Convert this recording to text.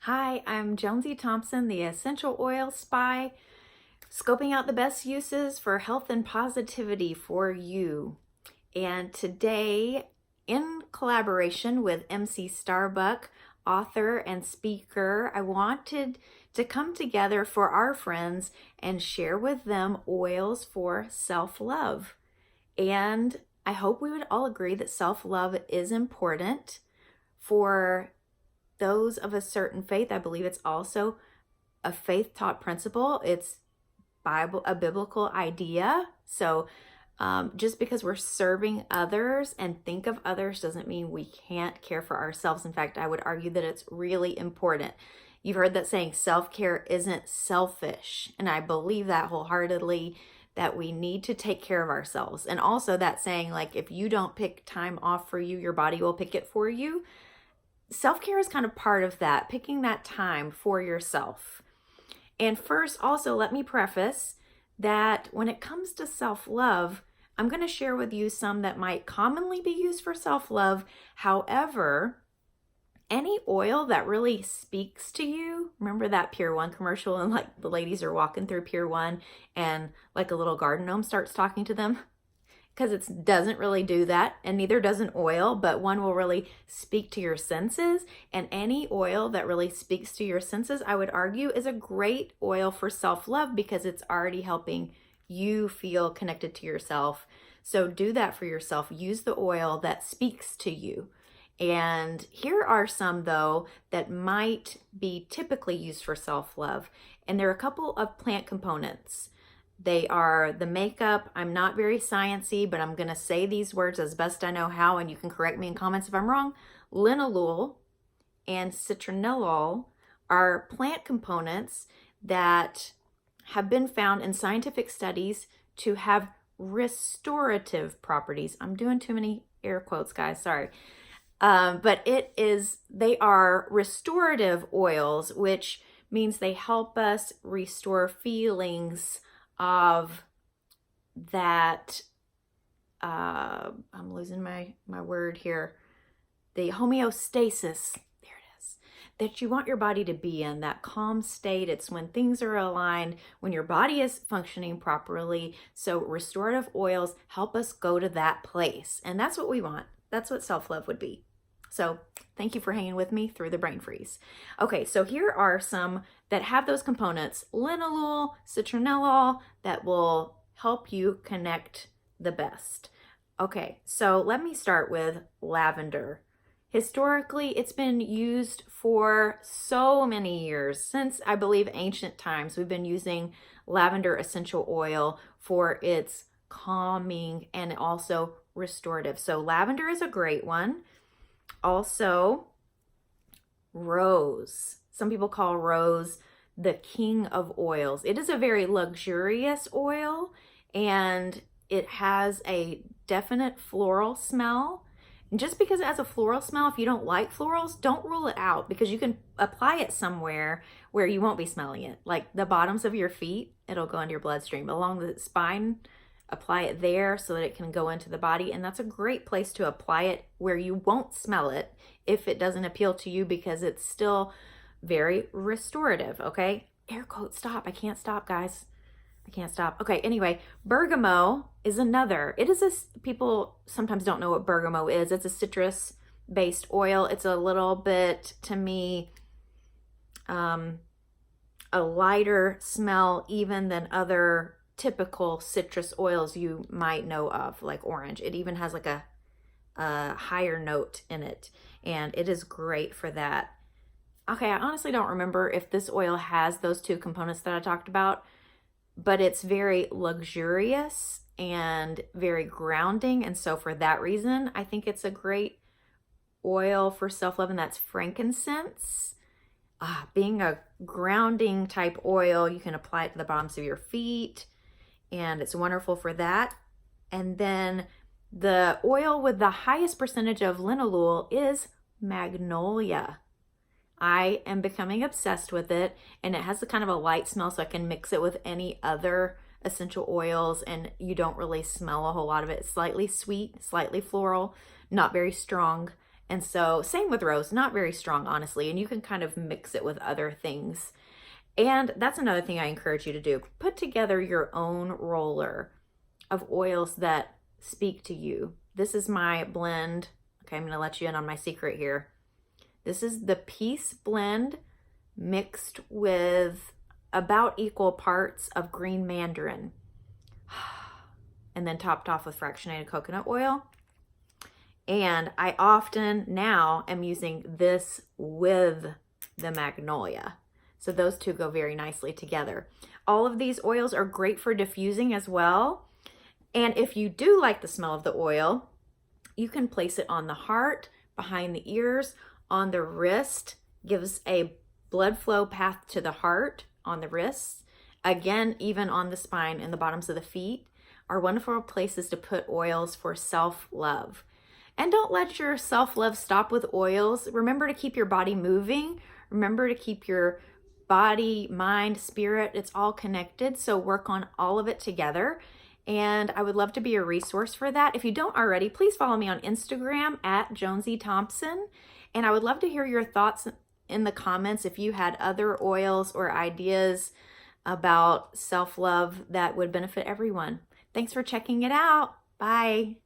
Hi, I'm Jonesy Thompson, the Essential Oil Spy, scoping out the best uses for health and positivity for you. And today, in collaboration with MC Starbuck, author and speaker, I wanted to come together for our friends and share with them oils for self-love. And I hope we would all agree that self-love is important for those of a certain faith. I believe it's also a faith taught principle. It's a biblical idea. So just because we're serving others and think of others doesn't mean we can't care for ourselves. In fact, I would argue that it's really important. You've heard that saying, self-care isn't selfish. And I believe that wholeheartedly, that we need to take care of ourselves. And also that saying, like, if you don't pick time off for you, your body will pick it for you. Self-care is kind of part of that, picking that time for yourself. And first, also, let me preface that when it comes to self-love, I'm going to share with you some that might commonly be used for self-love. However, any oil that really speaks to you, remember that Pier 1 commercial and like the ladies are walking through Pier 1 and like a little garden gnome starts talking to them? Because it doesn't really do that, and neither does an oil, but one will really speak to your senses. And any oil that really speaks to your senses, I would argue, is a great oil for self-love because it's already helping you feel connected to yourself. So do that for yourself. Use the oil that speaks to you. And here are some, though, that might be typically used for self-love. And there are a couple of plant components. They are the makeup. I'm not very sciencey, but I'm going to say these words as best I know how, and you can correct me in comments if I'm wrong. Linalool and citronellol are plant components that have been found in scientific studies to have restorative properties. I'm doing too many air quotes, guys. Sorry. But they are restorative oils, which means they help us restore feelings of that, I'm losing my word here, the homeostasis, there it is, that you want your body to be in, that calm state. It's when things are aligned, when your body is functioning properly. So restorative oils help us go to that place. And that's what we want. That's what self-love would be. So thank you for hanging with me through the brain freeze. Okay, so here are some that have those components, linalool, citronellol, that will help you connect the best. Okay, so let me start with lavender. Historically, it's been used for so many years. Since, I believe, ancient times, we've been using lavender essential oil for its calming and also restorative. So lavender is a great one. Also, rose. Some people call rose the king of oils. It is a very luxurious oil, and it has a definite floral smell. And just because it has a floral smell, if you don't like florals, don't rule it out, because you can apply it somewhere where you won't be smelling it. Like the bottoms of your feet, it'll go into your bloodstream. Along the spine, apply it there so that it can go into the body. And that's a great place to apply it where you won't smell it if it doesn't appeal to you, because it's still very restorative, okay? Air quote stop. I can't stop, guys. I can't stop. Okay, anyway, bergamot is another. People sometimes don't know what bergamot is. It's a citrus-based oil. It's a little bit, to me, a lighter smell even than other typical citrus oils you might know of, like orange. It even has like a higher note in it, and it is great for that. Okay, I honestly don't remember if this oil has those two components that I talked about, but it's very luxurious and very grounding, and so for that reason, I think it's a great oil for self-love, and that's frankincense. Being a grounding type oil, you can apply it to the bottoms of your feet, and it's wonderful for that. And then the oil with the highest percentage of linalool is magnolia. I am becoming obsessed with it, and it has a kind of a light smell, so I can mix it with any other essential oils, and you don't really smell a whole lot of it. It's slightly sweet, slightly floral, not very strong, And so same with rose, not very strong, honestly. And you can kind of mix it with other things. And that's another thing I encourage you to do. Put together your own roller of oils that speak to you. This is my blend. Okay, I'm going to let you in on my secret here. This is the Peace blend mixed with about equal parts of green mandarin. And then topped off with fractionated coconut oil. And I often now am using this with the magnolia. So those two go very nicely together. All of these oils are great for diffusing as well. And if you do like the smell of the oil, you can place it on the heart, behind the ears, on the wrist. Gives a blood flow path to the heart on the wrists. Again, even on the spine and the bottoms of the feet are wonderful places to put oils for self-love. And don't let your self-love stop with oils. Remember to keep your body moving. Remember to keep your body, mind, spirit, it's all connected. So work on all of it together. And I would love to be a resource for that. If you don't already, please follow me on Instagram at Jonesy Thompson. And I would love to hear your thoughts in the comments if you had other oils or ideas about self-love that would benefit everyone. Thanks for checking it out. Bye.